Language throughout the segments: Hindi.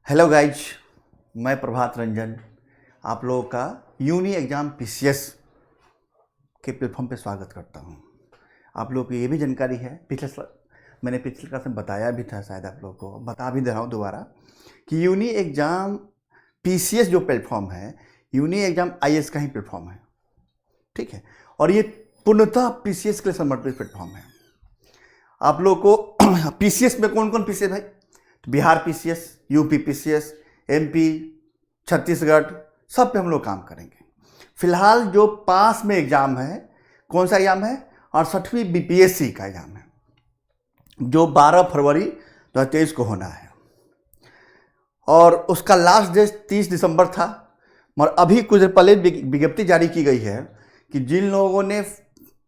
हेलो गाइज, मैं प्रभात रंजन आप लोगों का यूनी एग्ज़ाम पीसीएस के प्लेटफॉर्म पे स्वागत करता हूं। आप लोगों को ये भी जानकारी है, मैंने पिछले क्लास में बताया भी था, शायद आप लोगों को बता भी दे रहा हूं दोबारा कि यूनी एग्ज़ाम पीसीएस जो प्लेटफॉर्म है, यूनी एग्ज़ाम आईएएस का ही प्लेटफॉर्म है। ठीक है, और ये पूर्णतः पीसीएस के लिए समर्पित प्लेटफॉर्म है। आप लोगों को पीसीएस में कौन कौन पीसीएस भाई? Bihar PCS, UP PCS, MP, Chhattisgarh, सब पे हम लोग काम करेंगे। फिलहाल जो पास में एग्जाम है, कौन सा एग्जाम है? 68वीं बीपीएससी का एग्जाम है, जो 12 फरवरी 2023 को होना है और उसका लास्ट डेट 30 दिसंबर था। मगर अभी कुछ देर पहले विज्ञप्ति जारी की गई है कि जिन लोगों ने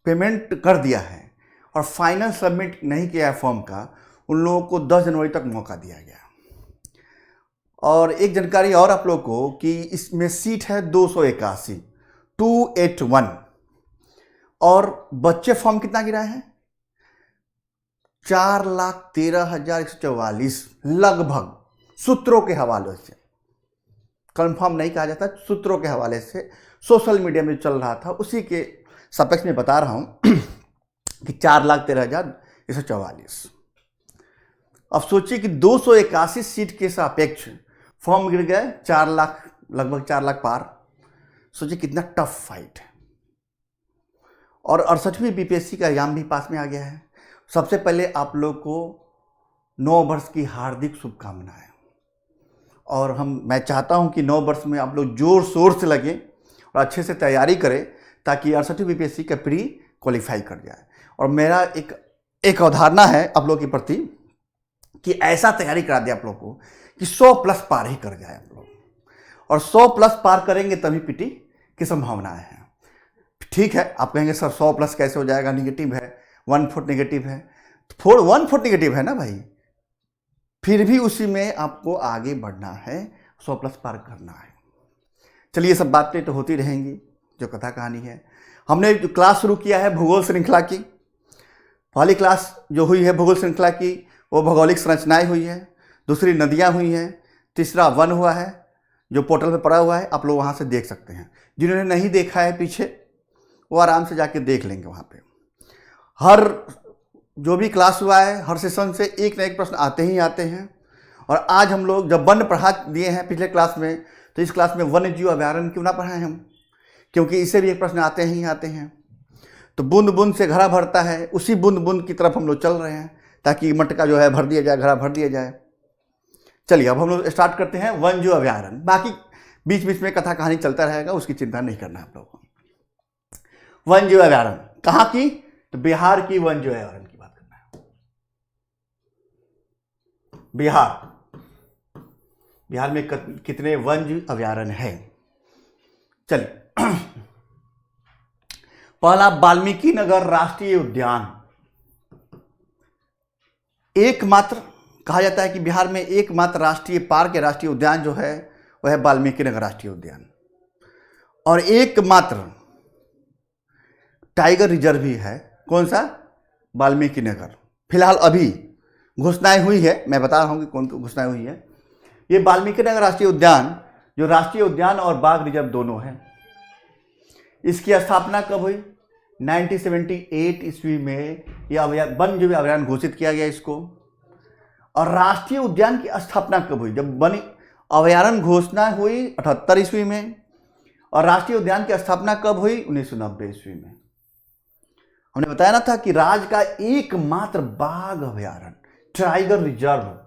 पेमेंट कर दिया है और फाइनल सबमिट नहीं किया है फॉर्म का, उन लोगों को 10 जनवरी तक मौका दिया गया। और एक जानकारी और आप लोगों को कि इसमें सीट है 281 और बच्चे फॉर्म कितना गिराए हैं? 4,13,144 लगभग। सूत्रों के हवाले से, कंफर्म नहीं कहा जाता, सूत्रों के हवाले से सोशल मीडिया में चल रहा था, उसी के सापेक्ष में बता रहा हूं कि 4,13,144। अब सोचिए कि 281 सीट के सापेक्ष फॉर्म गिर गए 4 लाख, लगभग 4 लाख पार। सोचिए कितना टफ फाइट है। और 68वीं बीपीएससी का एग्जाम भी पास में आ गया है। सबसे पहले आप लोग को नव वर्ष की हार्दिक शुभकामनाएं। और मैं चाहता हूं कि नव वर्ष में आप लोग जोर शोर से लगे और अच्छे से तैयारी करें, ताकि 68वीं बीपीएससी का प्री क्वालिफाई कर जाए। और मेरा एक अवधारणा है आप लोगों के प्रति कि ऐसा तैयारी करा दे आप लोग को कि 100 प्लस पार ही कर जाए आप लोग, और 100 प्लस पार करेंगे तभी पीटी की संभावनाएं हैं। ठीक है, आप कहेंगे सर 100 प्लस कैसे हो जाएगा, निगेटिव है, 1 फुट निगेटिव है। 1 फुट निगेटिव है ना भाई, फिर भी उसी में आपको आगे बढ़ना है, 100 प्लस पार करना है। चलिए, सब बातें तो होती रहेंगी, जो कथा कहानी है। हमने जो क्लास शुरू किया है भूगोल श्रृंखला की, पहली क्लास जो हुई है भूगोल श्रृंखला की, वो भौगोलिक संरचनाएं हुई है, दूसरी नदियां हुई हैं, तीसरा वन हुआ है, जो पोर्टल पे पड़ा हुआ है, आप लोग वहां से देख सकते हैं। जिन्होंने नहीं देखा है पीछे, वो आराम से जाके देख लेंगे वहां पे। हर जो भी क्लास हुआ है, हर सेशन से एक न एक प्रश्न आते ही आते हैं। और आज हम लोग जब वन पढ़ा दिए हैं पिछले क्लास में, तो इस क्लास में वन्य जीव अभ्यारण्य क्यों ना पढ़ाएं हम, क्योंकि इससे भी एक प्रश्न आते ही आते हैं। तो बूंद बूंद से घड़ा भरता है, उसी बूंद बूंद की तरफ हम लोग चल रहे हैं, ताकि मटका जो है भर दिया जाए, घड़ा भर दिया जाए। चलिए, अब हम लोग स्टार्ट करते हैं वन्य जीव अभ्यारण्य। बाकी बीच बीच में कथा कहानी चलता रहेगा, उसकी चिंता नहीं करना आप लोगों को। वन्य जीव अभ्यारण्य कहाँ की? तो बिहार की वन्य जीव अभ्यारण्य की बात करना है। बिहार में कितने वन्य जीव अभ्यारण्य है? चलिए, पहला वाल्मीकि नगर राष्ट्रीय उद्यान। एकमात्र कहा जाता है कि बिहार में एकमात्र राष्ट्रीय पार्क या राष्ट्रीय उद्यान जो है वह है वाल्मीकि नगर राष्ट्रीय उद्यान। और एकमात्र टाइगर रिजर्व भी है। कौन सा? वाल्मीकि नगर। फिलहाल अभी घोषणाएं हुई है, मैं बता रहा हूं कि कौन घोषणाएं हुई है। ये वाल्मीकि नगर राष्ट्रीय उद्यान, जो राष्ट्रीय उद्यान और बाघ रिजर्व दोनों है, इसकी स्थापना कब हुई? 1978 ईस्वी में यह वन्य जीव अभ्यारण्य घोषित किया गया इसको। और राष्ट्रीय उद्यान की स्थापना कब हुई? जब वन अभ्यारण्य घोषणा हुई 78 ईस्वी में, और राष्ट्रीय उद्यान की स्थापना कब हुई? 1990 ईस्वी में। हमने बताया ना था कि राज्य का एकमात्र बाघ अभ्यारण्य, टाइगर रिजर्व,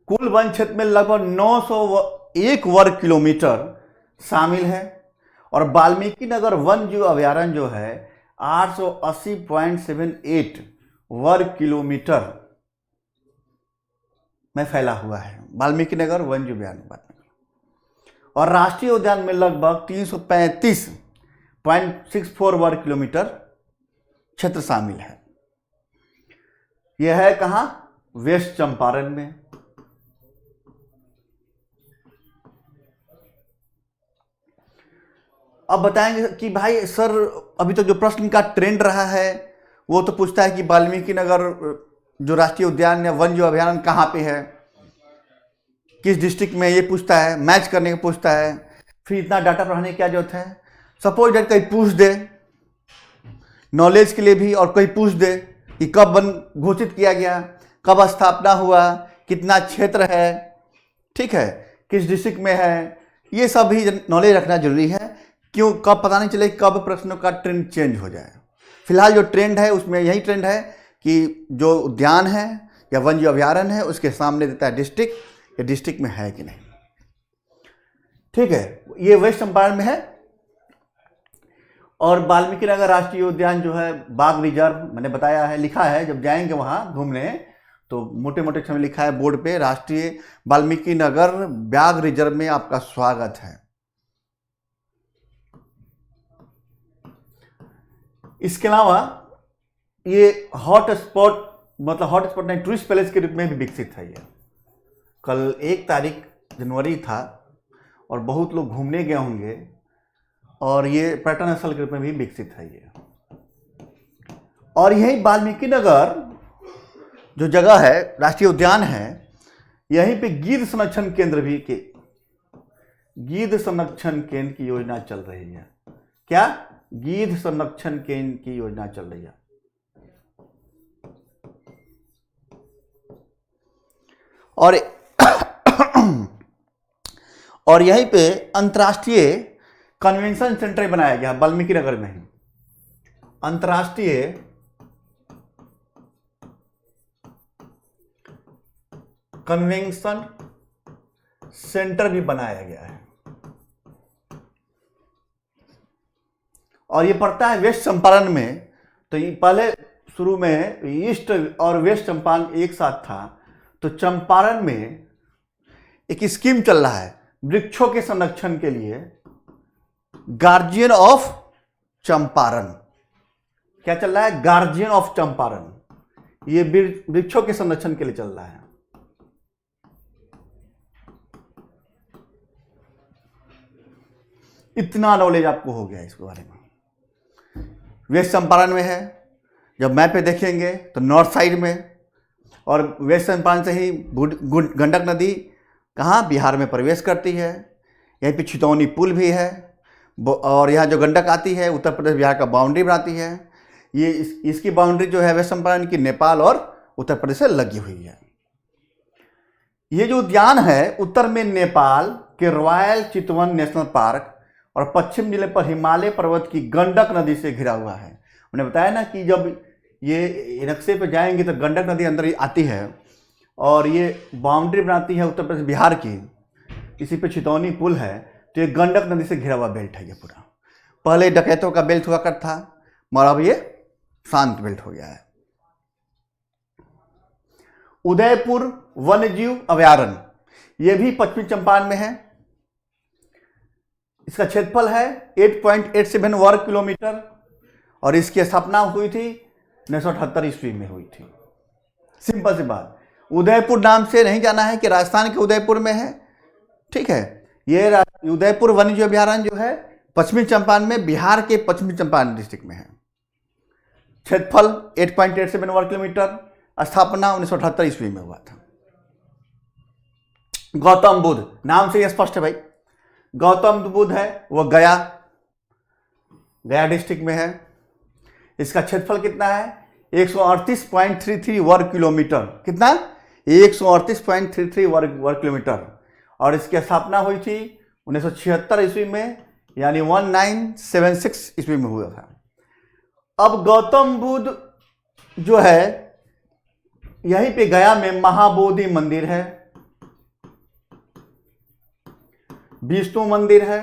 कुल वन क्षेत्र में लगभग 901 वर्ग किलोमीटर शामिल है। और वाल्मीकि नगर वन्य जीव अभ्यारण्य जो है 880.78 वर्ग किलोमीटर में फैला हुआ है। वाल्मीकि नगर वन्य जीव अभ्यारण्य बात में। और राष्ट्रीय उद्यान में लगभग 335.64 वर्ग किलोमीटर क्षेत्र शामिल है। यह है कहां? वेस्ट चंपारण में। अब बताएंगे कि भाई सर, अभी तक जो प्रश्न का ट्रेंड रहा है वो तो पूछता है कि वाल्मीकि नगर जो राष्ट्रीय उद्यान या वन जो अभयारण्य कहाँ पे है, किस डिस्ट्रिक्ट में, ये पूछता है, मैच करने को पूछता है। फिर इतना डाटा पढ़ाने की क्या जरूरत है। सपोज डेट कहीं पूछ दे नॉलेज के लिए भी, और कोई पूछ दे कि कब वन घोषित किया गया, कब स्थापना हुआ, कितना क्षेत्र है, ठीक है, किस डिस्ट्रिक्ट में है, ये सब भी नॉलेज रखना जरूरी है। क्यों, कब पता नहीं चले कब प्रश्नों का ट्रेंड चेंज हो जाए। फिलहाल जो ट्रेंड है उसमें यही ट्रेंड है कि जो उद्यान है या वन जो अभयारण्य है उसके सामने देता है डिस्ट्रिक्ट, या डिस्ट्रिक्ट में है कि नहीं, ठीक है। ये वेस्ट चंपारण में है। और वाल्मीकि नगर राष्ट्रीय उद्यान जो है बाघ रिजर्व, मैंने बताया है, लिखा है, जब जाएंगे वहां घूमने तो मोटे मोटे अक्षर में लिखा है बोर्ड पे, राष्ट्रीय वाल्मीकि नगर बाघ रिजर्व में आपका स्वागत है। इसके अलावा ये हॉट स्पॉट, मतलब हॉट स्पॉट नहीं, टूरिस्ट पैलेस के रूप में भी विकसित है। ये कल 1 तारीख जनवरी था और बहुत लोग घूमने गए होंगे, और ये पर्यटन स्थल के रूप में भी विकसित है ये। और यही वाल्मीकि नगर जो जगह है, राष्ट्रीय उद्यान है, यहीं पे गिद्ध संरक्षण केंद्र भी के गिद्ध संरक्षण केंद्र की योजना चल रही है। क्या? गिद्ध संरक्षण केंद्र की योजना चल रही है। और यहीं पे अंतर्राष्ट्रीय कन्वेंशन सेंटर बनाया गया वाल्मीकि नगर में ही। अंतर्राष्ट्रीय कन्वेंशन सेंटर भी बनाया गया है, और ये पड़ता है वेस्ट चंपारण में। तो ये पहले शुरू में ईस्ट और वेस्ट चंपारण एक साथ था, तो चंपारण में एक स्कीम चल रहा है वृक्षों के संरक्षण के लिए, गार्जियन ऑफ चंपारण। क्या चल रहा है? Guardian of Champaran. ये वृक्षों के संरक्षण के लिए चल रहा है। इतना नॉलेज आपको हो गया इसके बारे में। वेस्ट चंपारण में है, जब मैप पे देखेंगे तो नॉर्थ साइड में, और वेस्ट चंपारण से ही गंडक नदी कहाँ, बिहार में प्रवेश करती है। यहीं पे छितौनी पुल भी है, और यहाँ जो गंडक आती है उत्तर प्रदेश बिहार का बाउंड्री बनाती है। ये इसकी बाउंड्री जो है वेस्ट चंपारण की नेपाल और उत्तर प्रदेश से लगी हुई है। ये जो उद्यान है उत्तर में नेपाल के रॉयल चितवन नेशनल पार्क और पश्चिम जिले पर हिमालय पर्वत की गंडक नदी से घिरा हुआ है। मैंने बताया ना कि जब ये नक्शे पे जाएंगे तो गंडक नदी अंदर आती है और ये बाउंड्री बनाती है उत्तर प्रदेश बिहार की। इसी पे छितौनी पुल है, तो ये गंडक नदी से घिरा हुआ बेल्ट है। ये पूरा पहले डकैतों का बेल्ट हुआ करता था, मगर अब ये शांत बेल्ट हो गया है। उदयपुर वन्यजीव अभयारण्य, ये भी पश्चिमी चंपारण में है। इसका क्षेत्रफल है 8.87 वर्ग किलोमीटर, और इसकी स्थापना हुई थी 1978 ईस्वी में हुई थी। सिंपल सी बात, उदयपुर नाम से नहीं जाना है कि राजस्थान के उदयपुर में है, ठीक है। ये उदयपुर वन्यजीव अभयारण्य जो है पश्चिमी चंपारण में, बिहार के पश्चिमी चंपारण डिस्ट्रिक्ट में है। क्षेत्रफल 8.87 वर्ग किलोमीटर, स्थापना 1978 ईस्वी में हुआ था। गौतम बुद्ध, नाम से यह स्पष्ट है भाई, गौतम बुद्ध है वो गया डिस्ट्रिक्ट में है। इसका क्षेत्रफल कितना है? 138.33 वर्ग किलोमीटर। कितना? 138.33 वर्ग किलोमीटर। और इसकी स्थापना हुई थी 1976 ईस्वी में, यानी 1976 ईस्वी में हुआ था। अब गौतम बुद्ध जो है यहीं पे गया में महाबोधि मंदिर है, विष्णु मंदिर है,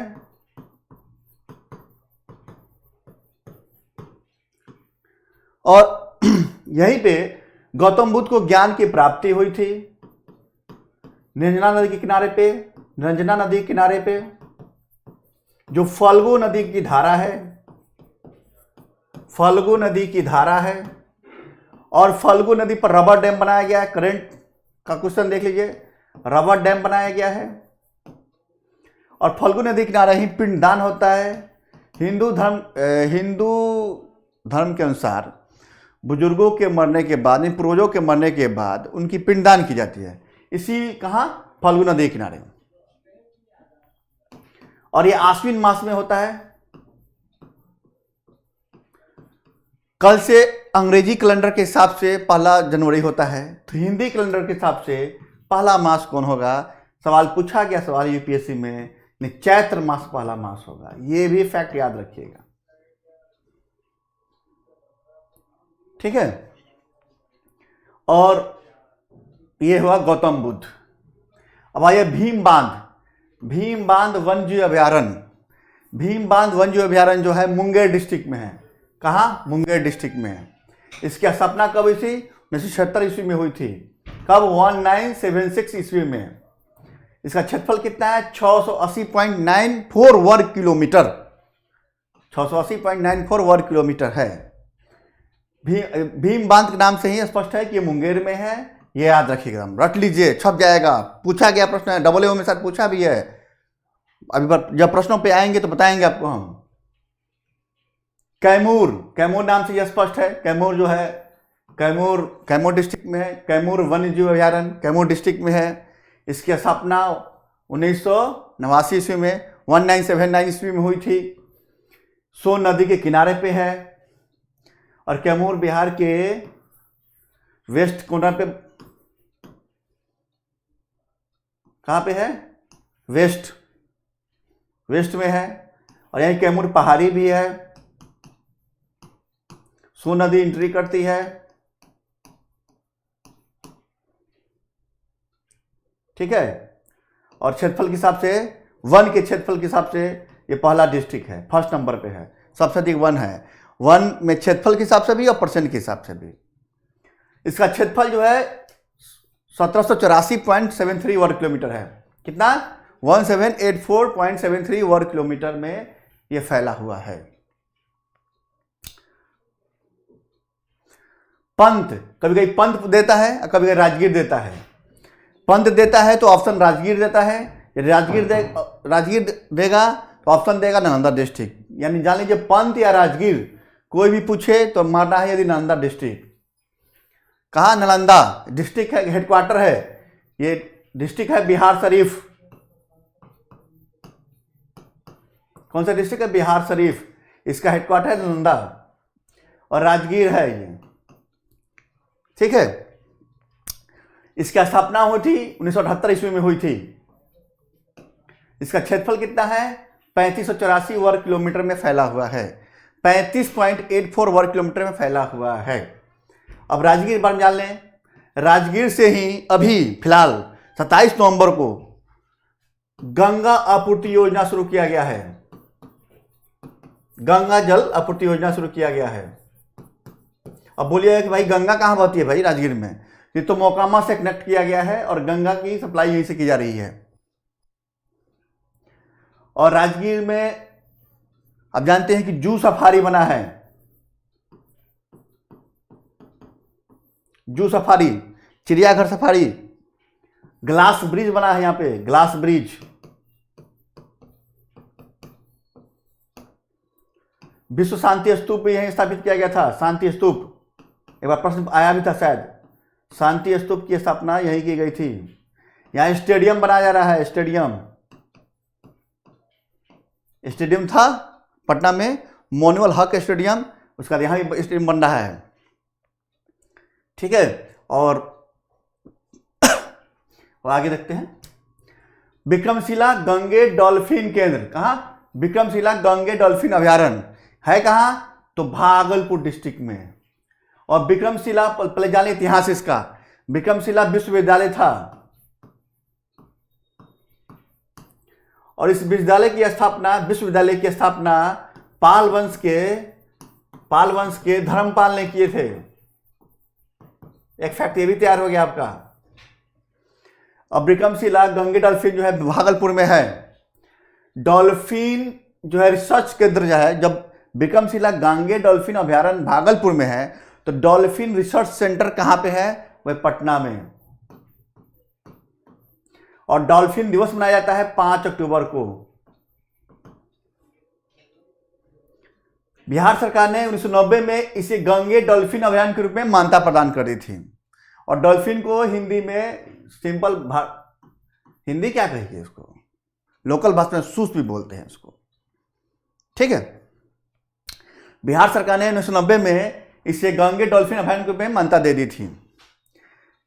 और यहीं पे गौतम बुद्ध को ज्ञान की प्राप्ति हुई थी। निरंजना नदी के किनारे पे जो फल्गु नदी की धारा है, फल्गु नदी की धारा है, और फल्गु नदी पर रबर डैम बनाया गया है। करंट का क्वेश्चन देख लीजिए, रबर डैम बनाया गया है। और फल्गु नदी किनारे ही पिंडदान होता है। हिंदू धर्म के अनुसार बुजुर्गों के मरने के बाद, इन पूर्वजों के मरने के बाद उनकी पिंडदान की जाती है। इसी कहाँ, फाल्गु नदी किनारे। और ये आश्विन मास में होता है। कल से अंग्रेजी कैलेंडर के हिसाब से 1 जनवरी होता है, तो हिंदी कैलेंडर के हिसाब से पहला मास कौन होगा? सवाल पूछा गया, सवाल यूपीएससी में, चैत्र मास पहला मास होगा। ये भी फैक्ट याद रखिएगा, ठीक है। और ये हुआ गौतम बुद्ध। अब आइए भीम बांध। भीम बांध वन्यजीव अभयारण्य। भीम बांध वन्यजीव अभयारण्य जो है मुंगेर डिस्ट्रिक्ट में है। कहाँ? मुंगेर डिस्ट्रिक्ट में है। इसकी स्थापना कब हुई थी? 1976 ईस्वी में हुई थी। कब? 1976 ईस्वी में। इसका क्षेत्रफल कितना है? 680.94 वर्ग किलोमीटर। 680.94 वर्ग किलोमीटर है। भीम बांध के नाम से ही स्पष्ट है कि ये मुंगेर में है। ये याद रखिएगा, रट लीजिए, छप जाएगा। पूछा गया प्रश्न है, AA में शायद पूछा भी है। अभी जब प्रश्नों पे आएंगे तो बताएंगे आपको हम। कैमूर, कैमूर नाम से यह स्पष्ट है। कैमूर जो है, कैमूर डिस्ट्रिक्ट में है। कैमूर वन्यजीव अभयारण्य कैमूर डिस्ट्रिक्ट में है। इसकी स्थापना 1989 ईस्वी में, 1979 ईस्वी में हुई थी। सोन नदी के किनारे पे है। और कैमूर बिहार के वेस्ट कोना पे, कहाँ पे है? वेस्ट में है। और यहीं कैमूर पहाड़ी भी है। सोन नदी एंट्री करती है, ठीक है। और क्षेत्रफल के हिसाब से, वन के क्षेत्रफल के हिसाब से ये पहला डिस्ट्रिक्ट है, फर्स्ट नंबर पे है। सबसे अधिक वन है, वन में क्षेत्रफल के हिसाब से भी और परसेंट के हिसाब से भी। इसका क्षेत्रफल जो है 1784.73 वर्ग किलोमीटर है। कितना? 1784.73 वर्ग किलोमीटर में यह फैला हुआ है। पंत, कभी कभी पंत देता है और कभी कभी राजगीर देता है। पंत देता है तो ऑप्शन राजगीर देता है। यदि राजगीर देगा तो ऑप्शन देगा नालंदा डिस्ट्रिक्ट। यानी जान लीजिए, पंत या राजगीर कोई भी पूछे तो मारना है यदि नालंदा डिस्ट्रिक्ट। कहाँ? नालंदा डिस्ट्रिक्ट है, हेडक्वार्टर है। ये डिस्ट्रिक्ट है बिहार शरीफ। कौन सा डिस्ट्रिक्ट है? बिहार शरीफ। इसका हेडक्वार्टर है नालंदा और राजगीर है ये, ठीक है। इसकी स्थापना हुई थी 1978 ईस्वी में हुई थी। इसका क्षेत्रफल कितना है? 3584 वर्ग किलोमीटर में फैला हुआ है। 35.84 वर्ग किलोमीटर में फैला हुआ है। अब राजगीर बारे में जान लें। राजगीर से ही अभी फिलहाल 27 नवंबर को गंगा आपूर्ति योजना शुरू किया गया है। गंगा जल आपूर्ति योजना शुरू किया गया है। अब बोलिएगा कि भाई गंगा कहाँ बहती है? भाई राजगीर में। ये तो मोकामा से कनेक्ट किया गया है और गंगा की सप्लाई यहीं से की जा रही है। और राजगीर में आप जानते हैं कि जू सफारी बना है। जू सफारी, चिड़ियाघर सफारी, ग्लास ब्रिज बना है यहाँ पे, ग्लास ब्रिज। विश्व शांति स्तूप भी यहीं स्थापित किया गया था। शांति स्तूप, एक बार प्रश्न आया भी था शायद। शांति स्तूप की स्थापना यहीं की गई थी। यहाँ स्टेडियम बनाया जा रहा है। स्टेडियम था पटना में, मोनुअल हक स्टेडियम, उसका यहाँ भी स्टेडियम बन रहा है, ठीक है। और आगे देखते हैं। विक्रमशिला गंगे डॉल्फिन केंद्र, कहाँ? विक्रमशिला गंगे डॉल्फिन अभयारण्य है कहाँ? तो भागलपुर डिस्ट्रिक्ट में। और विक्रमशिला, पहले जाने इतिहास इसका। विक्रमशिला विश्वविद्यालय था और इस विश्वविद्यालय की स्थापना पाल वंश के धर्मपाल ने किए थे। एक फैक्ट ये भी तैयार हो गया आपका। अब विक्रमशिला गंगे डॉल्फिन जो है भागलपुर में है। डॉल्फिन जो है रिसर्च केंद्र जो है, जब विक्रमशिला गंगे डॉल्फिन अभयारण्य भागलपुर में है तो डॉल्फिन रिसर्च सेंटर कहां पे है? वह पटना में। और डॉल्फिन दिवस मनाया जाता है 5 अक्टूबर को। बिहार सरकार ने 1990 में इसे गंगे डॉल्फिन अभयारण्य के रूप में मान्यता प्रदान कर दी थी। और डॉल्फिन को हिंदी में सिंपल हिंदी क्या कहिए इसको, लोकल भाषा में सूस भी बोलते हैं इसको, ठीक है। बिहार सरकार ने 1990 में इसे गंगे डॉल्फिन अभयारण्य के रूप में मान्यता दे दी थी।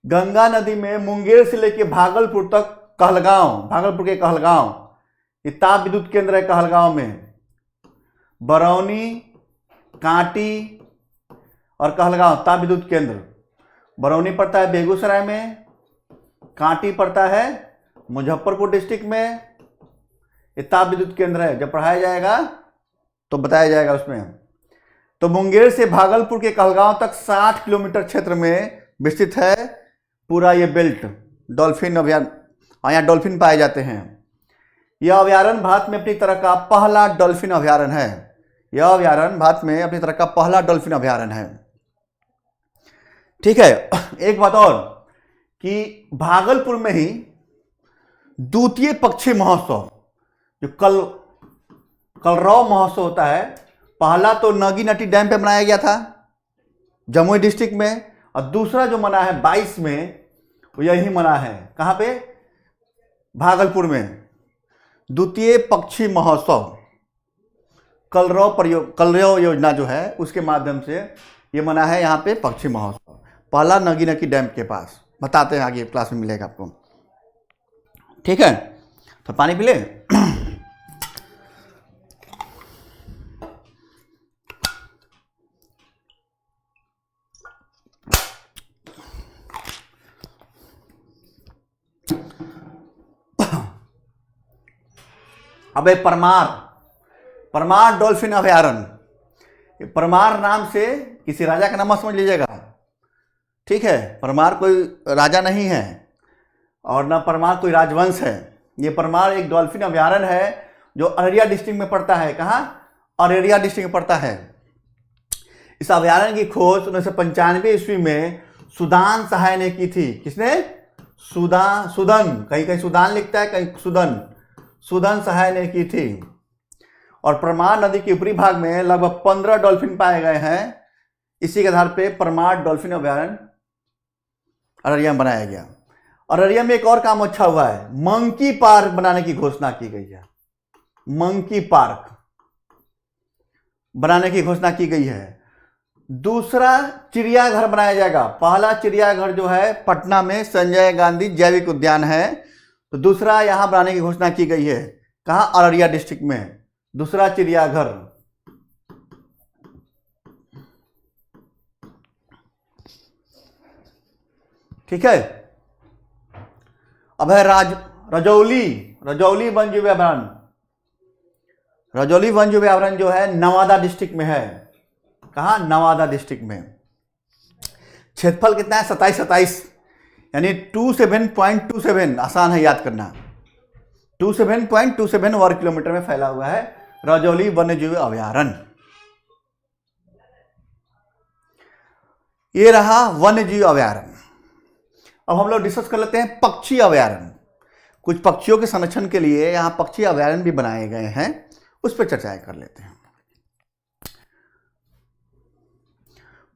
गंगा नदी में मुंगेर से लेकर भागलपुर तक कहलगांव, भागलपुर के कहलगांव, ये ताप विद्युत केंद्र है कहलगांव में। बरौनी, कांटी और कहलगांव ताप विद्युत केंद्र। बरौनी पड़ता है बेगूसराय में, कांटी पड़ता है मुजफ्फरपुर डिस्ट्रिक्ट में। ये ताप विद्युत केंद्र है, जब पढ़ाया जाएगा तो बताया जाएगा उसमें। तो मुंगेर से भागलपुर के कहलगांव तक 60 किलोमीटर क्षेत्र में विस्तृत है पूरा ये बेल्ट डॉल्फिन अभयारण्य, और यहाँ डॉल्फिन पाए जाते हैं। यह अभयारण्य भारत में अपनी तरह का पहला डॉल्फिन अभयारण्य है। यह अभयारण्य भारत में अपनी तरह का पहला डॉल्फिन अभयारण्य है, ठीक है। एक बात और कि भागलपुर में ही द्वितीय पक्षी महोत्सव, जो कलरव महोत्सव होता है, पहला तो नगी नटी डैम पे मनाया गया था जमुई डिस्ट्रिक्ट में, और दूसरा जो मना है 22 में वो यही मना है, कहाँ पे, भागलपुर में। द्वितीय पक्षी महोत्सव कलरव योजना जो है उसके माध्यम से ये मना है यहाँ पे पक्षी महोत्सव। पहला नगी नटी डैम के पास, बताते हैं आगे क्लास में मिलेगा आपको, ठीक है। तो पानी पी ले। अब परमार डॉल्फिन अभयारण्य। परमार नाम से किसी राजा का नाम मत समझ लीजिएगा, ठीक है। परमार कोई राजा नहीं है और ना परमार कोई राजवंश है। ये परमार एक डॉल्फिन अभयारण्य है जो अररिया डिस्ट्रिक्ट में पड़ता है। कहाँ? अररिया डिस्ट्रिक्ट में पड़ता है। इस अभयारण्य की खोज 1995 ईस्वी में सुदान सहाय ने की थी। किसने? सुदन, कहीं कहीं सुदान लिखता है, कहीं सुदन सहाय ने की थी। और परमार नदी के ऊपरी भाग में लगभग 15 डॉल्फिन पाए गए हैं। इसी के आधार पे परमार डॉल्फिन अभयारण्य अररिया में बनाया गया। और अररिया में एक और काम अच्छा हुआ है, मंकी पार्क बनाने की घोषणा की गई है। मंकी पार्क बनाने की घोषणा की गई है। दूसरा चिड़ियाघर बनाया जाएगा। पहला चिड़ियाघर जो है पटना में संजय गांधी जैविक उद्यान है, तो दूसरा यहां बनाने की घोषणा की गई है। कहां? अररिया डिस्ट्रिक्ट में दूसरा चिड़ियाघर। ठीक है। अब है रजौली वन्यजीव अभयारण्य। रजौली वन्यजीव अभयारण्य जो है नवादा डिस्ट्रिक्ट में है। कहां? नवादा डिस्ट्रिक्ट में। क्षेत्रफल कितना है? 27 यानी 27.27, आसान है याद करना। 27.27 वर्ग किलोमीटर में फैला हुआ है रजौली वन्यजीव अभयारण्य। ये रहा वन्यजीव अभयारण्य। अब हम लोग डिस्कस कर लेते हैं पक्षी अभयारण्य। कुछ पक्षियों के संरक्षण के लिए यहां पक्षी अभयारण्य भी बनाए गए हैं, उस पर चर्चाएं कर लेते हैं।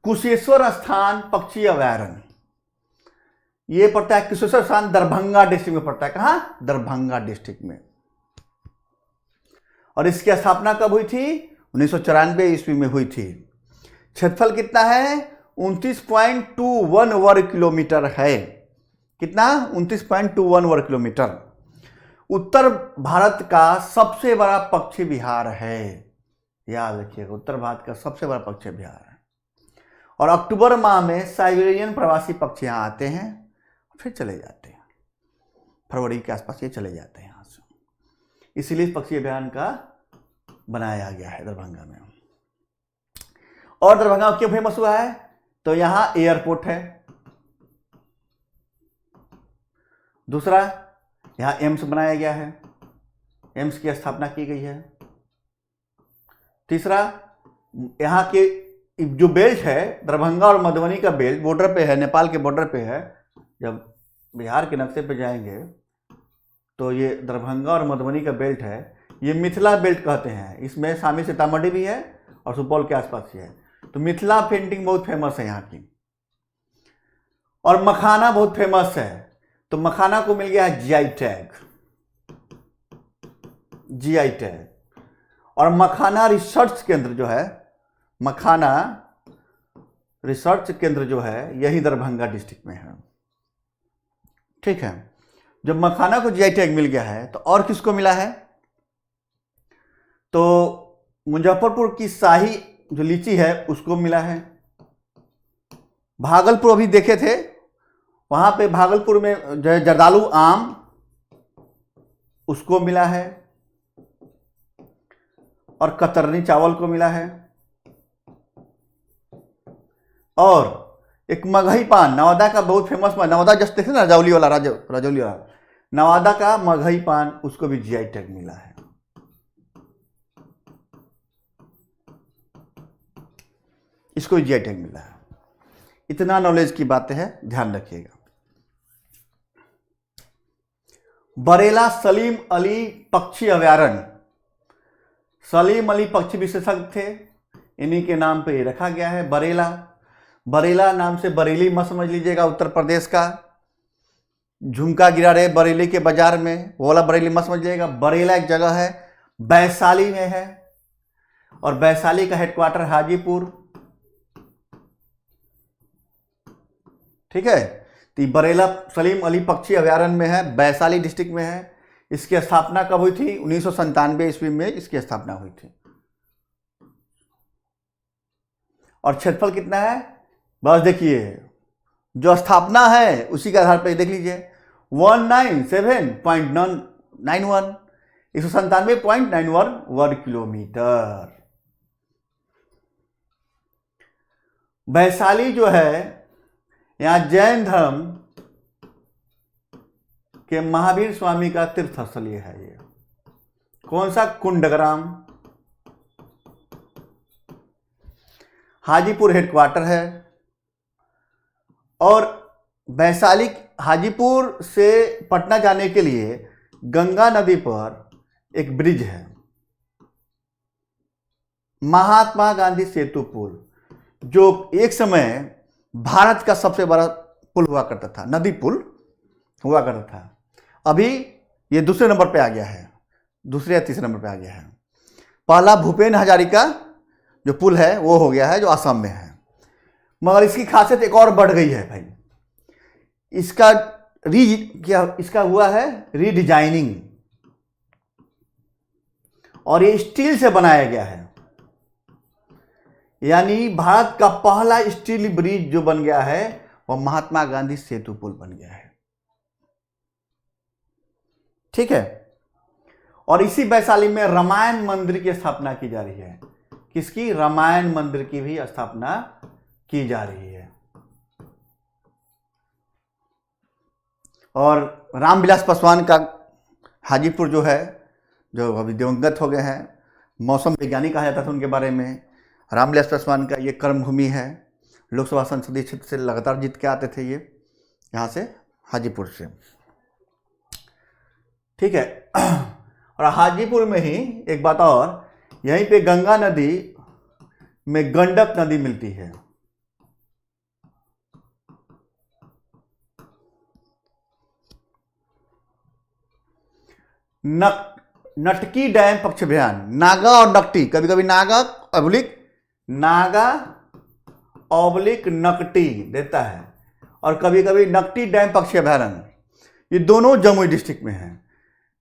कुशेश्वर स्थान पक्षी अभयारण्य, ये पड़ता है कुशेश्वर स्थान दरभंगा डिस्ट्रिक्ट में पड़ता है। कहां? दरभंगा डिस्ट्रिक्ट में। और इसकी स्थापना कब हुई थी? 1994 ईस्वी में हुई थी। क्षेत्रफल कितना है? 29.21 वर्ग किलोमीटर है। कितना? 29.21 वर्ग किलोमीटर। उत्तर भारत का सबसे बड़ा पक्षी विहार है, याद रखिएगा, उत्तर भारत का सबसे बड़ा पक्षी विहार है। और अक्टूबर माह में साइबेरियन प्रवासी पक्षी यहाँ आते हैं, फिर चले जाते हैं। फरवरी के आसपास ये चले जाते हैं यहाँ से, इसलिए पक्षी अभयारण्य का बनाया गया है दरभंगा में। और दरभंगा क्यों फेमस हुआ है? तो यहाँ एयरपोर्ट है। दूसरा, यहाँ एम्स बनाया गया है, एम्स की स्थापना की गई है। तीसरा, यहाँ के जो बेल्ट है दरभंगा और मधुबनी का बेल्ट बॉर्डर पे है, नेपाल के बॉर्डर पे है। जब बिहार के नक्शे पे जाएंगे तो ये दरभंगा और मधुबनी का बेल्ट है, ये मिथिला बेल्ट कहते हैं। इसमें शामिल सीतामढ़ी भी है और सुपौल के आसपास ही है। तो मिथिला पेंटिंग बहुत फेमस है यहाँ की। और मखाना बहुत फेमस है, तो मखाना को मिल गया है जीआई टैग, जीआई टैग। और मखाना रिसर्च केंद्र जो है, मखाना रिसर्च केंद्र जो है यही दरभंगा डिस्ट्रिक्ट में है। ठीक है, जब मखाना को जीआई टैग मिल गया है तो और किसको मिला है? तो मुजफ्फरपुर की शाही जो लीची है उसको मिला है। भागलपुर अभी देखे थे, वहां पे भागलपुर में जो है जर्दालू आम, उसको मिला है। और कतरनी चावल को मिला है। और एक मगही पान, नवादा का बहुत फेमस पान, नवादा जस्ट देखे ना, रजौली वाला, रजौली वाला नवादा का मगही पान, उसको भी जीआई टैग मिला है। इसको जीआई टैग मिला है। इतना नॉलेज की बातें हैं, ध्यान रखिएगा। बरेला सलीम अली पक्षी अभयारण्य, सलीम अली पक्षी विशेषज्ञ थे, इन्हीं के नाम पे ये रखा गया है बरेला। बरेला नाम से बरेली मत समझ लीजिएगा, उत्तर प्रदेश का झुमका गिरा रहे बरेली के बाजार में, वो वाला बरेली मत समझ लीजिएगा। बरेला एक जगह है, वैशाली में है, और वैशाली का हेडक्वार्टर हाजीपुर। ठीक है, तो बरेला सलीम अली पक्षी अभयारण्य में है, वैशाली डिस्ट्रिक्ट में है। इसकी स्थापना कब हुई थी? 1997 ईस्वी में इसकी स्थापना हुई थी। और क्षेत्रफल कितना है? बस देखिए, जो स्थापना है उसी के आधार पर देख लीजिए, 197.91, 197.91 वर्ग किलोमीटर। वैशाली जो है, यहाँ जैन धर्म के महावीर स्वामी का तीर्थ स्थल है। ये कौन सा? कुंडग्राम। हाजीपुर हेडक्वार्टर है। और वैशाली हाजीपुर से पटना जाने के लिए गंगा नदी पर एक ब्रिज है, महात्मा गांधी सेतु पुल, जो एक समय भारत का सबसे बड़ा पुल हुआ करता था, नदी पुल हुआ करता था। अभी ये दूसरे नंबर पे आ गया है, दूसरे या तीसरे नंबर पे आ गया है। पहला भूपेन हजारिका जो पुल है वो हो गया है, जो असम में है। मगर इसकी खासियत एक और बढ़ गई है भाई, इसका हुआ है रीडिजाइनिंग, और ये स्टील से बनाया गया है। यानी भारत का पहला स्टील ब्रिज जो बन गया है वह महात्मा गांधी सेतु पुल बन गया है। ठीक है, और इसी वैशाली में रामायण मंदिर की स्थापना की जा रही है। किसकी? रामायण मंदिर की भी स्थापना की जा रही है। और रामविलास पासवान का हाजीपुर जो है, जो अभी दिवंगत हो गए हैं, मौसम वैज्ञानिक कहा जाता था उनके बारे में। रामविलास पासवान का ये कर्मभूमि है, लोकसभा संसदीय क्षेत्र से लगातार जीत के आते थे ये, यहाँ से हाजीपुर से। ठीक है, और हाजीपुर में ही एक बात और, यहीं पे गंगा नदी में गंडक नदी मिलती है। नटकी डैम पक्ष अभियान, नागा और नकटी, कभी कभी नागा ऑब्लिक नकटी देता है, और कभी कभी नकटी डैम पक्षी अभयारण्य, ये दोनों जमुई डिस्ट्रिक्ट में है।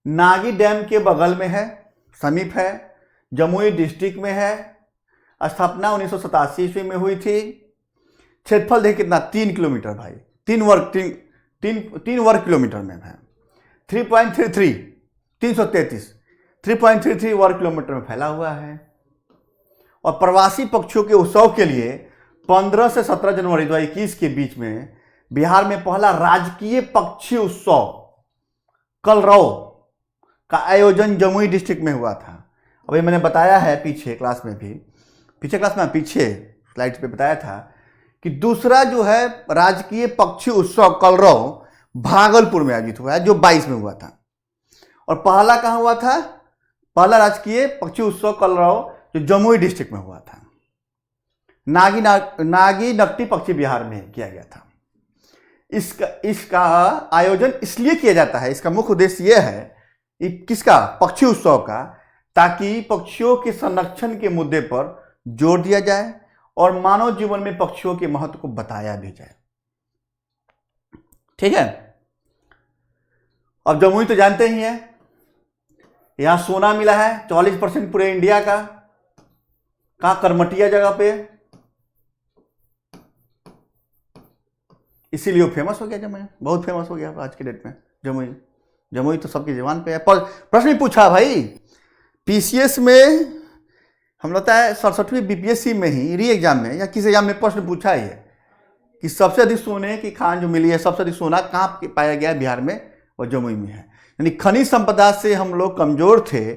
नागी डैम के बगल में है, समीप है, जमुई डिस्ट्रिक्ट में है। स्थापना 1987 ईस्वी में हुई थी। क्षेत्रफल देखिए कितना, 3 किलोमीटर भाई, 3 वर्ग किलोमीटर में है। 333 वर्ग किलोमीटर में फैला हुआ है। और प्रवासी पक्षियों के उत्सव के लिए 15 से 17 जनवरी 2021 के बीच में बिहार में पहला राजकीय पक्षी उत्सव कलरव का आयोजन जमुई डिस्ट्रिक्ट में हुआ था। अभी मैंने बताया है पीछे क्लास में स्लाइड्स पे बताया था कि दूसरा जो है राजकीय पक्षी उत्सव कलरव भागलपुर में आयोजित हुआ है, जो 22 में हुआ था। और पहला कहाँ हुआ था? पहला राजकीय पक्षी उत्सव कलरव जो जमुई डिस्ट्रिक्ट में हुआ था। नागी नकटी पक्षी बिहार में किया गया था। इसका आयोजन इसलिए किया जाता है, इसका मुख्य उद्देश्य यह है किसका, पक्षी उत्सव का, ताकि पक्षियों के संरक्षण के मुद्दे पर जोर दिया जाए और मानव जीवन में पक्षियों के महत्व को बताया भी जाए। ठीक है। अब जमुई तो जानते ही हैं, यहां सोना मिला है 40% पूरे इंडिया का। कहां, करमटिया जगह पे, इसीलिए वो फेमस हो गया। जमुई बहुत फेमस हो गया आज के डेट में। जमुई तो सबकी जुबान पे है। प्रश्न भी पूछा भाई, पीसीएस में हम लगता है 67वीं बीपीएससी में ही री एग्जाम में या किसी एग्जाम में प्रश्न पूछा ही है कि सबसे अधिक सोने की खान जो मिली है, सबसे अधिक सोना कहाँ पाया गया है बिहार में, और जमुई में है। यानी खनिज संपदा से हम लोग कमजोर थे,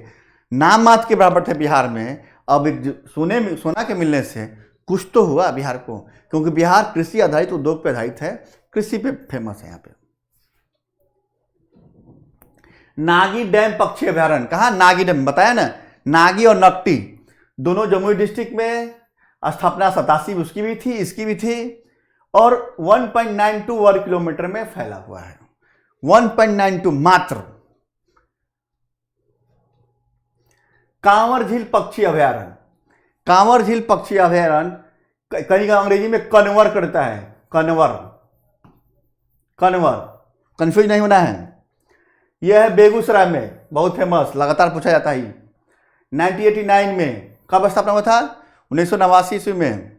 नाम मात्र के बराबर थे बिहार में। अब एक सोना के मिलने से कुछ तो हुआ बिहार को, क्योंकि बिहार कृषि आधारित उद्योग पे आधारित है, कृषि पे फेमस है। यहाँ पे नागी डैम पक्षी अभयारण्य, कहा नागी डैम, बताया ना, नागी और नकटी दोनों जमुई डिस्ट्रिक्ट में। स्थापना 87 में उसकी भी थी, इसकी भी थी, और 1.92 वर्ग किलोमीटर में फैला हुआ है। 1.92 मात्र। कांवर झील पक्षी अभयारण्य, कांवर झील पक्षी अभयारण्य कहीं का अंग्रेजी में कन्वर करता है, कन्वर, कंफ्यूज नहीं होना है। यह है बेगूसराय में, बहुत फेमस, लगातार पूछा जाता है। 1989 में कब स्थापना हुआ था, 1989 ईस्वी में।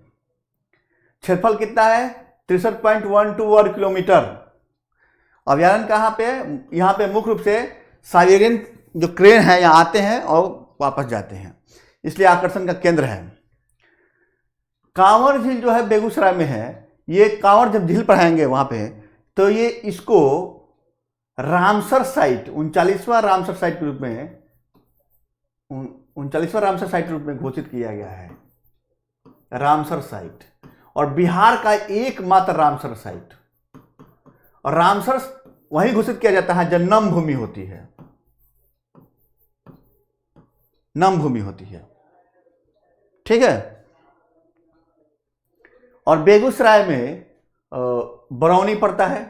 क्षेत्रफल कितना है, 63.12 वर्ग किलोमीटर। अभयारण्य कहाँ पे, यहाँ पे मुख्य रूप से साइबेरियन जो क्रेन है यहाँ आते हैं और वापस जाते हैं, इसलिए आकर्षण का केंद्र है। कांवर झील जो है बेगूसराय में है। ये कांवर जब झील पर आएंगे वहां पे, तो ये इसको रामसर साइट, 39वां रामसर साइट के रूप में, 39वां रामसर साइट के रूप में घोषित किया गया है, रामसर साइट। और बिहार का एकमात्र रामसर साइट, और रामसर वहीं घोषित किया जाता है जब नम भूमि होती है, नम भूमि होती है। ठीक है। और बेगूसराय में बरौनी पड़ता है,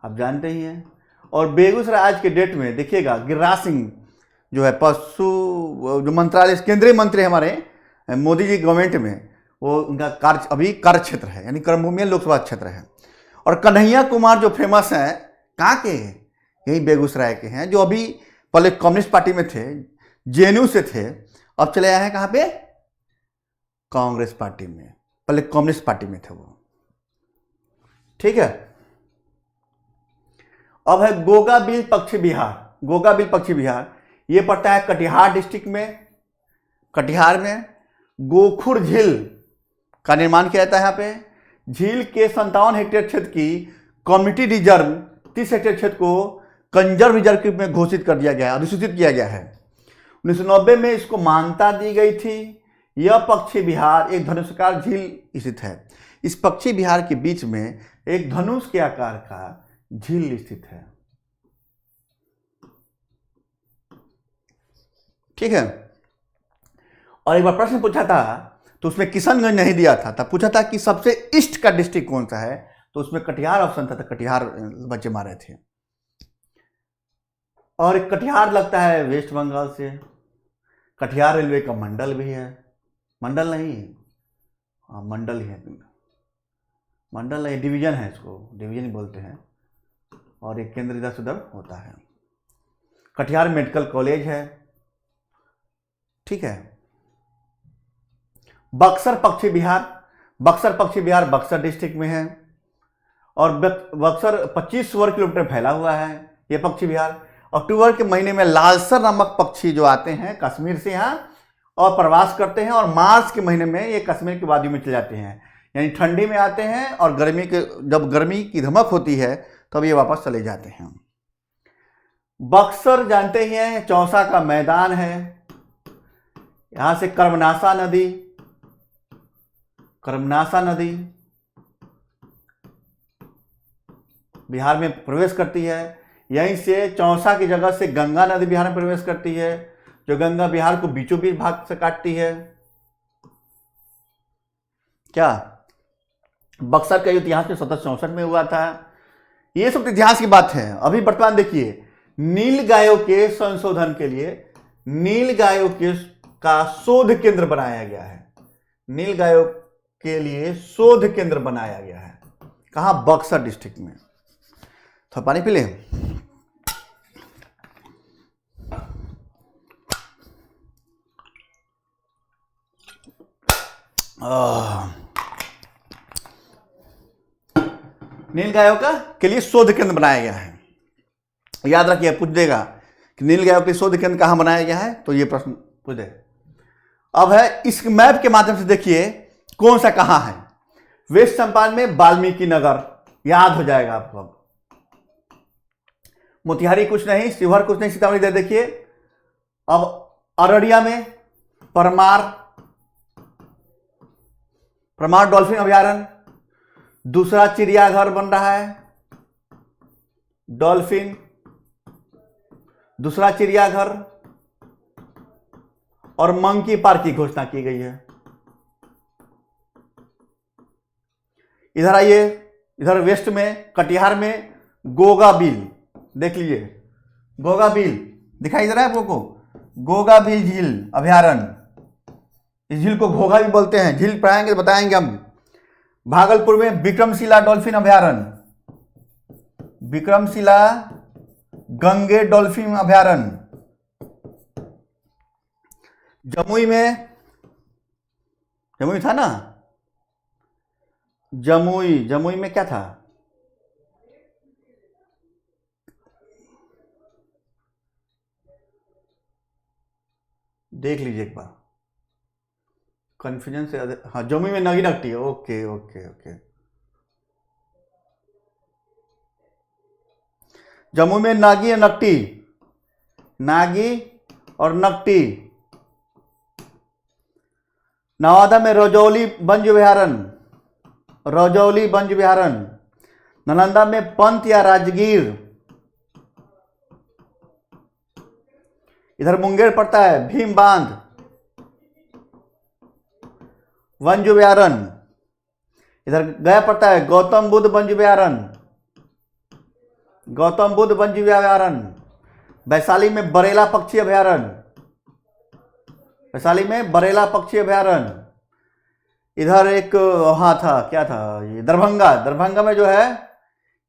आप जानते ही हैं। और बेगूसराय आज के डेट में देखिएगा, गिरिराज सिंह जो है पशु जो मंत्रालय केंद्रीय मंत्री हमारे मोदी जी गवर्नमेंट में, वो उनका कार्य क्षेत्र है, यानी कर्मभूमि लोकसभा क्षेत्र है। और कन्हैया कुमार जो फेमस हैं, कहाँ के हैं, यही बेगूसराय के हैं, जो अभी पहले कम्युनिस्ट पार्टी में थे, जेएनयू से थे, अब चले आए हैं कहाँ पे, कांग्रेस पार्टी में। पहले कम्युनिस्ट पार्टी में थे वो। ठीक है। अब है गोगाबिल पक्षी विहार। गोगाबिल पक्षी विहार ये पड़ता है कटिहार डिस्ट्रिक्ट में। कटिहार में गोखुर झील का निर्माण किया जाता है। यहाँ पे झील के 57 हेक्टेयर क्षेत्र की कम्युनिटी रिजर्व 30 हेक्टेयर क्षेत्र को कंजर्व रिजर्व के रूप में घोषित कर दिया गया है, अधिसूचित किया गया है। 1990 में इसको मान्यता दी गई थी। यह पक्षी विहार एक धनुषाकार झील स्थित है। इस पक्षी विहार के बीच में एक धनुष के आकार का झील स्थित है। ठीक है। और एक बार प्रश्न पूछा था तो उसमें किशनगंज नहीं दिया था, तब पूछा था कि सबसे ईस्ट का डिस्ट्रिक्ट कौन सा है, तो उसमें कटिहार ऑप्शन था, तो कटिहार बच्चे मारे थे। और कटिहार लगता है वेस्ट बंगाल से। कटिहार रेलवे का मंडल भी है, मंडल नहीं, हाँ मंडल ही है, मंडल नहीं, डिवीजन है, इसको डिवीजन ही बोलते हैं। और एक केंद्र इधर से उधर होता है। कटिहार मेडिकल कॉलेज है। ठीक है। बक्सर पक्षी विहार, बक्सर पक्षी विहार बक्सर डिस्ट्रिक्ट में है। और बक्सर 25 वर्ग किलोमीटर फैला हुआ है यह पक्षी विहार। अक्टूबर के महीने में लालसर नामक पक्षी जो आते हैं कश्मीर से यहाँ और प्रवास करते हैं, और मार्च के महीने में ये कश्मीर की वादियों में चले जाते हैं, यानी ठंडी में आते हैं और गर्मी के जब गर्मी की धमक होती है तब ये वापस चले जाते हैं। बक्सर जानते ही हैं चौसा का मैदान है। यहां से कर्मनासा नदी बिहार में प्रवेश करती है। यहीं से चौसा की जगह से गंगा नदी बिहार में प्रवेश करती है। जो गंगा बिहार को बीचों बीच भाग से काटती है। क्या बक्सर का युद्ध इतिहास में 1764 में हुआ था। ये सब इतिहास की बात है। अभी वर्तमान देखिए, नील गायों के संशोधन के लिए नील गायों के का शोध केंद्र बनाया गया है। नील गायों के लिए शोध केंद्र बनाया गया है। कहां? बक्सर डिस्ट्रिक्ट में। तो पानी पी ले। नील गायों का के लिए शोध केंद्र बनाया गया है। याद रखिए, पूछ देगा कि नील गायों के शोध केंद्र कहां बनाया गया है, तो ये प्रश्न पूछ दे। अब है इस मैप के माध्यम से देखिए कौन सा कहां है। वेस्ट चंपारण में वाल्मीकि नगर, याद हो जाएगा आपको। अब मोतिहारी कुछ नहीं, शिवहर कुछ नहीं, सीतामढ़ी दे देखिए। अब अररिया में परमार डॉल्फिन अभयारण्य, दूसरा चिड़ियाघर बन रहा है। डॉल्फिन दूसरा चिड़ियाघर और मंकी पार्क की घोषणा की गई है। इधर आइए, इधर वेस्ट में कटिहार में गोगा बिल देख लीजिए। गोगा बिल दिखाई दे रहा है आप लोगों को? गोगा बिल झील अभयारण्य। इस झील को घोघा भी बोलते हैं। झील पढ़ाएंगे तो बताएंगे हम। भागलपुर में विक्रमशिला डॉल्फिन अभयारण्य, विक्रमशिला गंगे डॉल्फिन अभयारण्य। जमुई था ना, जमुई में क्या था? देख लीजिए एक बार, कंफ्यूजन से। हाँ, जमुई में नागी नकटी है। Okay okay okay. जमुई में नागी और नकटी, नागी और नकटी। नवादा में रजौली वन्य अभयारण्य, नालंदा में पंत या राजगीर। इधर मुंगेर पड़ता है, भीम बांध वन्य अभयारण्य। इधर गया पड़ता है गौतम बुद्ध वन्य अभयारण्य। वैशाली में बरेला पक्षी अभयारण्य। इधर एक वहां था, क्या था ये, दरभंगा में जो है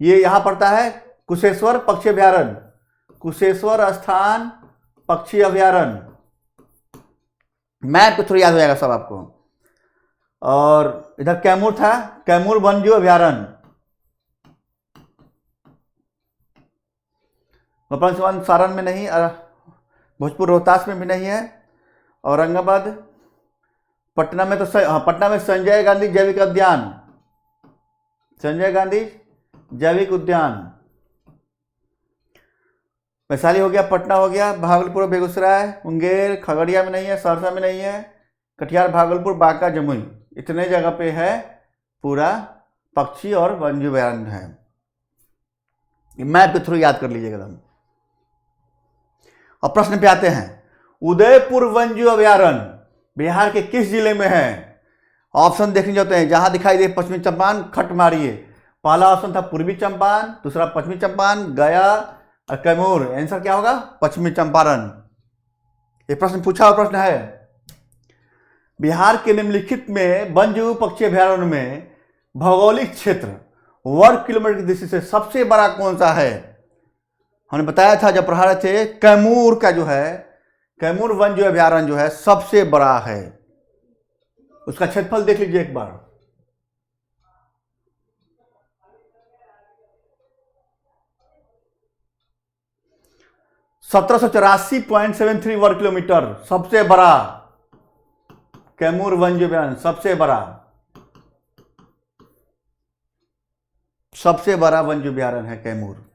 ये यहां पड़ता है कुशेश्वर पक्षी अभयारण्य, कुशेश्वर स्थान पक्षी अभयारण्य। मैप थोड़ा याद हो जाएगा सब आपको। और इधर कैमूर था, कैमूर वन्य अभयारण्य। सारण में नहीं, भोजपुर रोहतास में भी नहीं है। औरंगाबाद, पटना में तो पटना में संजय गांधी जैविक उद्यान। वैशाली हो गया, पटना हो गया, भागलपुर, बेगूसराय, मुंगेर, खगड़िया में नहीं है, सहरसा में नहीं है, कटिहार, भागलपुर, बांका, जमुई, इतने जगह पे है पूरा पक्षी और वन्य अभयारण्य है। मैप के थ्रू याद कर लीजिएगा एकदम। और प्रश्न पे आते हैं, उदयपुर वन्य अभयारण्य बिहार के किस जिले में है? ऑप्शन देखने जाते हैं, जहां दिखाई दे पश्चिमी चंपारण, खट मारिए। पहला ऑप्शन था पूर्वी चंपारण, दूसरा पश्चिमी चंपारण, गया और कैमूर। आंसर क्या होगा? पश्चिमी चंपारण। ये प्रश्न पूछा हुआ प्रश्न है। बिहार के निम्नलिखित में वन्य पक्षी अभयारण्य में भौगोलिक क्षेत्र वर्ग किलोमीटर की दृष्टि से सबसे बड़ा कौन सा है? हमने बताया था जब पढ़ा रहे थे, कैमूर का जो है, कैमूर वन्य अभयारण्य जो है सबसे बड़ा है। उसका क्षेत्रफल देख लीजिए एक बार। (1784.73 वर्ग किलोमीटर) सबसे बड़ा कैमूर वन्य अभयारण्य, सबसे बड़ा वन्य अभयारण्य है कैमूर।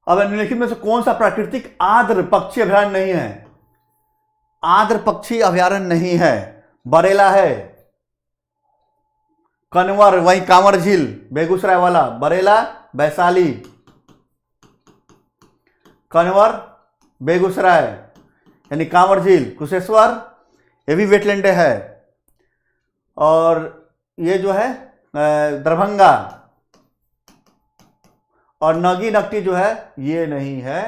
अब निम्नलिखित में से कौन सा प्राकृतिक आर्द्र पक्षी अभयारण्य नहीं है? आर्द्र पक्षी अभयारण्य नहीं है, बरेला है। कन्वर वहीं कांवर झील बेगूसराय वाला, बरेला वैशाली, कन्वर बेगूसराय यानी कांवर झील, कुशेश्वर ये भी वेटलैंड है, और ये जो है दरभंगा, और नगी नकटी जो है ये नहीं है,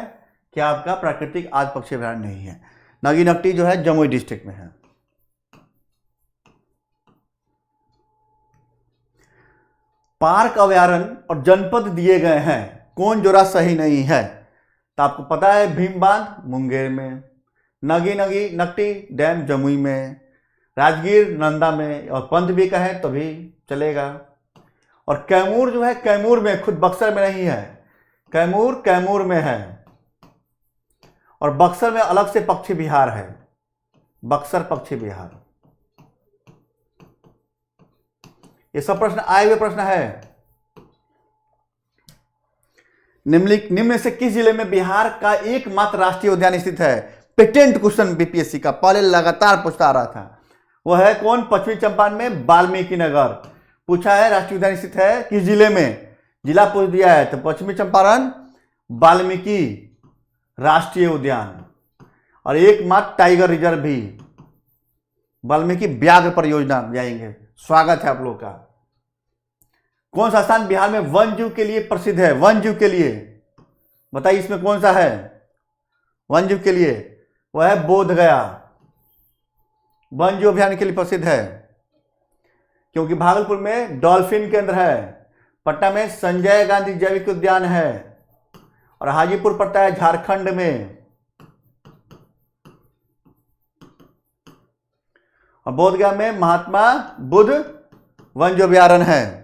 क्या आपका प्राकृतिक आदि पक्षी अभयारण्य नहीं है। नगी नकटी जो है जमुई डिस्ट्रिक्ट में है। पार्क, अभयारण्य और जनपद दिए गए हैं, कौन जोड़ा सही नहीं है? तो आपको पता है भीम बांध मुंगेर में, नगी नकटी डैम जमुई में, राजगीर नंदा में, और पंत भी कहें तो भी चलेगा। और कैमूर जो है कैमूर में, खुद बक्सर में नहीं है, कैमूर में है, और बक्सर में अलग से पक्षी विहार है, बक्सर पक्षी विहार। ये सब प्रश्न आए हुए प्रश्न है। निम्न से किस जिले में बिहार का एकमात्र राष्ट्रीय उद्यान स्थित है? पेटेंट क्वेश्चन बीपीएससी का पहले लगातार पूछता आ रहा था। वो है कौन? पश्चिमी चंपारण में वाल्मीकि नगर पूछा है, राष्ट्रीय उद्यान स्थित है किस जिले में, जिला पूछ दिया है, तो पश्चिमी चंपारण वाल्मीकि राष्ट्रीय उद्यान। और एकमात्र टाइगर रिजर्व भी वाल्मीकि व्याघ्र परियोजना जाएंगे। स्वागत है आप लोग का। कौन सा स्थान बिहार में वन जीव के लिए प्रसिद्ध है? वन जीव के लिए बताइए, इसमें कौन सा है वन जीव के लिए? वह है बोधगया, वन जीव अभयारण्य के लिए प्रसिद्ध है, क्योंकि भागलपुर में डॉल्फिन केंद्र है, पटना में संजय गांधी जैविक उद्यान है, और हाजीपुर पड़ता है झारखंड में, और बोधगया में महात्मा बुद्ध वन जीव अभयारण्य है।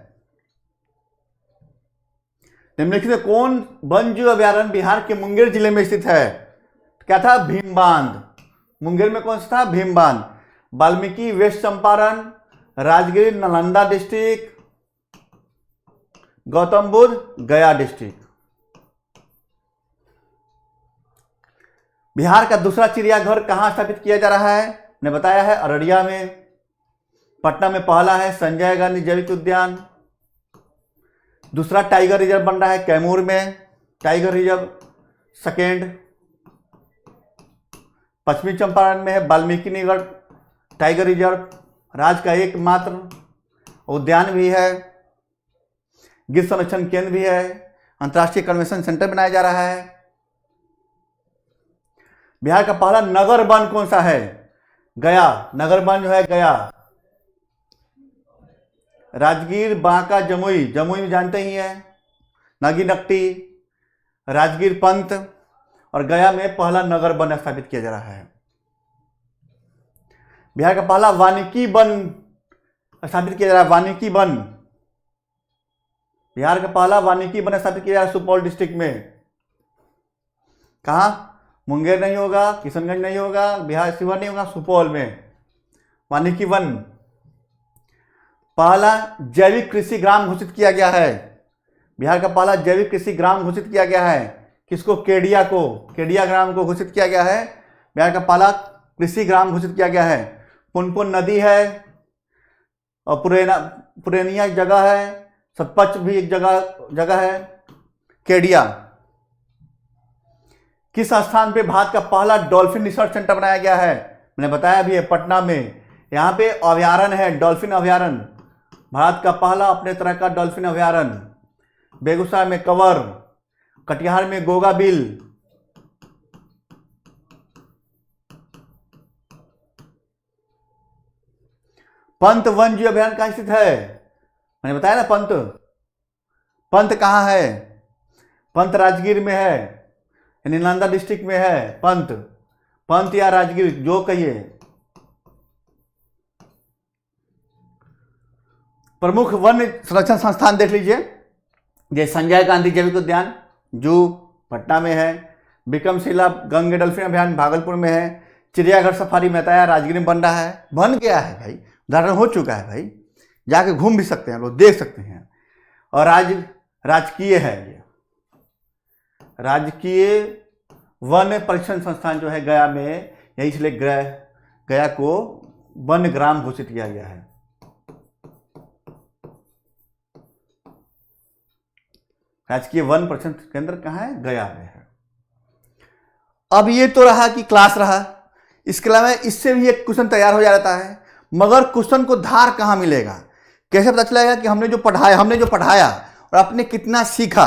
निम्नलिखित में कौन वन जीव अभयारण्य बिहार के मुंगेर जिले में स्थित है? क्या था? भीम बांध। मुंगेर में कौन सा था? भीम बांध। वाल्मीकि वेस्ट चंपारण, राजगीर नालंदा डिस्ट्रिक्ट, गौतम बुद्ध गया डिस्ट्रिक्ट। बिहार का दूसरा चिड़ियाघर कहां स्थापित किया जा रहा है? ने बताया है अररिया में। पटना में पहला है संजय गांधी जैविक उद्यान, दूसरा टाइगर रिजर्व बन रहा है कैमूर में, टाइगर रिजर्व सेकेंड। पश्चिमी चंपारण में है वाल्मीकि नगर टाइगर रिजर्व, राज्य का एकमात्र उद्यान भी है, गिर संरक्षण केंद्र भी है, अंतर्राष्ट्रीय कन्वेंशन सेंटर बनाया जा रहा है। बिहार का पहला नगर वन कौन सा है? गया, नगर वन जो है गया। राजगीर, बांका, जमुई, जमुई में जानते ही है, नगी नकटी, राजगीर पंत, और गया में पहला नगर वन स्थापित किया जा रहा है। बिहार का पहला वानिकी वन स्थापित किया जा रहा है, वानिकी वन। बिहार का पहला वानिकी वन स्थापित किया जा रहा है सुपौल डिस्ट्रिक्ट में। कहां? मुंगेर नहीं होगा, किशनगंज नहीं होगा, बिहार शिवहर नहीं होगा, सुपौल में वानिकी वन। पहला जैविक कृषि ग्राम घोषित किया गया है, बिहार का पहला जैविक कृषि ग्राम घोषित किया गया है। किसको? केडिया को, केडिया ग्राम को घोषित किया गया है, बिहार का पहला कृषि ग्राम घोषित किया गया है। पुनपुन नदी है, और पुरेनिया एक जगह है, सतपच भी एक जगह है, केडिया। किस स्थान पे भारत का पहला डॉल्फिन रिसर्च सेंटर बनाया गया है? मैंने बताया भी है, पटना में। यहाँ पे अभयारण्य है, डॉल्फिन अभयारण्य, भारत का पहला अपने तरह का डॉल्फिन अभयारण्य। बेगूसराय में कंवर, कटिहार में गोगा बिल, पंत वन जीव अभयारण्य कहां स्थित है? मैंने बताया ना पंत। पंत कहां है? पंत राजगीर में है, यानी नालंदा डिस्ट्रिक्ट में है पंत। पंत या राजगीर जो कहिए। प्रमुख वन संरक्षण संस्थान देख लीजिए, जैसे संजय गांधी जैविक उद्यान जू पटना में है, विक्रमशिला गंगे डॉल्फिन अभयारण्य भागलपुर में है, चिड़ियाघर सफारी मेहताया राजगीर में बन रहा है, बन गया है भाई, उदाहरण हो चुका है भाई, जाके घूम भी सकते हैं लोग, देख सकते हैं। और राजकीय है, ये राजकीय वन परीक्षण संस्थान जो है गया में, यही इसलिए गया को वन ग्राम घोषित किया गया है। राजकीय वन प्रशिक्षण केंद्र कहाँ है? गया में है। अब ये तो रहा कि क्लास रहा, इसके अलावा इससे भी एक क्वेश्चन तैयार हो जाता है, मगर क्वेश्चन को धार कहाँ मिलेगा, कैसे पता चलेगा कि हमने जो पढ़ाया और आपने कितना सीखा।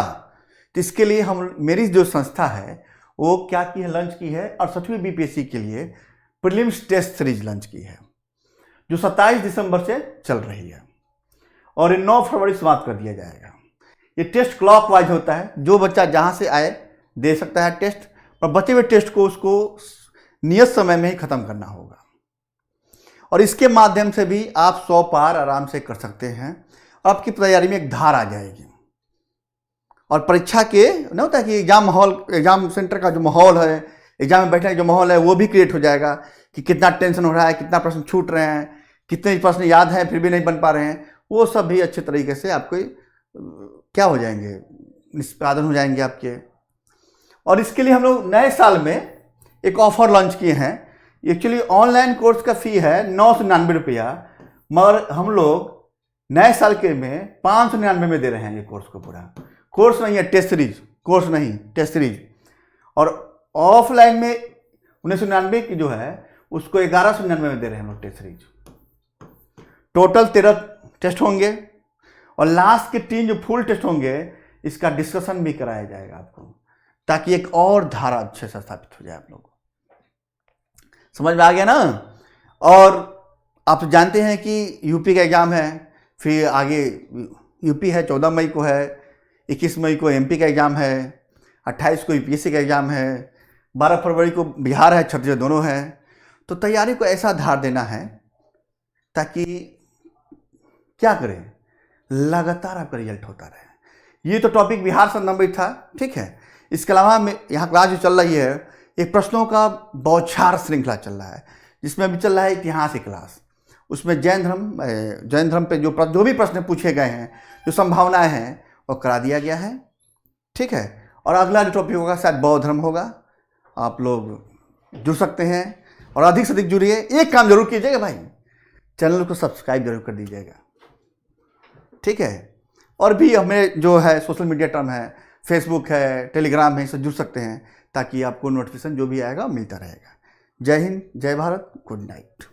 तो इसके लिए मेरी जो संस्था है वो क्या की है, लंच की है 68वीं बीपीएससी के लिए प्रीलिम्स टेस्ट सीरीज लंच की है, जो 27 दिसंबर से चल रही है और 9 फरवरी समाप्त कर दिया जाएगा। ये टेस्ट क्लॉकवाइज होता है, जो बच्चा जहाँ से आए दे सकता है टेस्ट, और बचे हुए टेस्ट को उसको नियत समय में ही खत्म करना होगा। और इसके माध्यम से भी आप 100 पार आराम से कर सकते हैं। आपकी तैयारी में एक धार आ जाएगी, और परीक्षा के नहीं होता कि एग्जाम सेंटर का जो माहौल है, एग्जाम में बैठने का जो माहौल है, वो भी क्रिएट हो जाएगा कि कितना टेंशन हो रहा है, कितना प्रश्न छूट रहे हैं, कितने प्रश्न याद हैं फिर भी नहीं बन पा रहे हैं, वो सब भी अच्छे तरीके से आपको क्या हो जाएंगे, निष्पादन हो जाएंगे आपके। और इसके लिए हम लोग नए साल में एक ऑफर लॉन्च किए हैं। एक्चुअली ऑनलाइन कोर्स का फी है 999 रुपया, मगर हम लोग नए साल के में 599 में दे रहे हैं ये कोर्स को। पूरा कोर्स नहीं है, टेस्ट सीरीज, कोर्स नहीं टेस्ट सीरीज। और ऑफलाइन में 1999 की जो है उसको 1199 में दे रहे हैं हम लोग टेस्ट सीरीज। टोटल 13 टेस्ट होंगे, और लास्ट के 3 जो फुल टेस्ट होंगे इसका डिस्कशन भी कराया जाएगा आपको, ताकि एक और धारा अच्छे से स्थापित हो जाए। आप लोग को समझ में आ गया ना। और आप जानते हैं कि यूपी का एग्जाम है, फिर आगे यूपी है 14 मई को है, 21 मई को एमपी का एग्जाम है, 28 को यूपीएससी का एग्जाम है, 12 फरवरी को बिहार है, छत्तीसगढ़ दोनों है। तो तैयारी को ऐसा धार देना है ताकि क्या करें, लगातार आपका रिजल्ट होता रहे। ये तो टॉपिक बिहार संबंधित था, ठीक है। इसके अलावा यहाँ क्लास जो चल रही है, एक प्रश्नों का बौछार श्रृंखला चल रहा है, जिसमें अभी चल रहा है इतिहास की क्लास। उसमें जैन धर्म पे जो भी प्रश्न पूछे गए हैं, जो संभावनाएं हैं, वो करा दिया गया है, ठीक है। और अगला जो टॉपिक होगा शायद बौद्ध धर्म होगा। आप लोग जुड़ सकते हैं और अधिक से अधिक जुड़िए। एक काम जरूर कीजिएगा भाई, चैनल को सब्सक्राइब जरूर कर दीजिएगा, ठीक है। और भी हमें जो है सोशल मीडिया टर्म है, फेसबुक है, टेलीग्राम है, इससे जुड़ सकते हैं, ताकि आपको नोटिफिकेशन जो भी आएगा मिलता रहेगा। जय हिंद, जय भारत, गुड नाइट।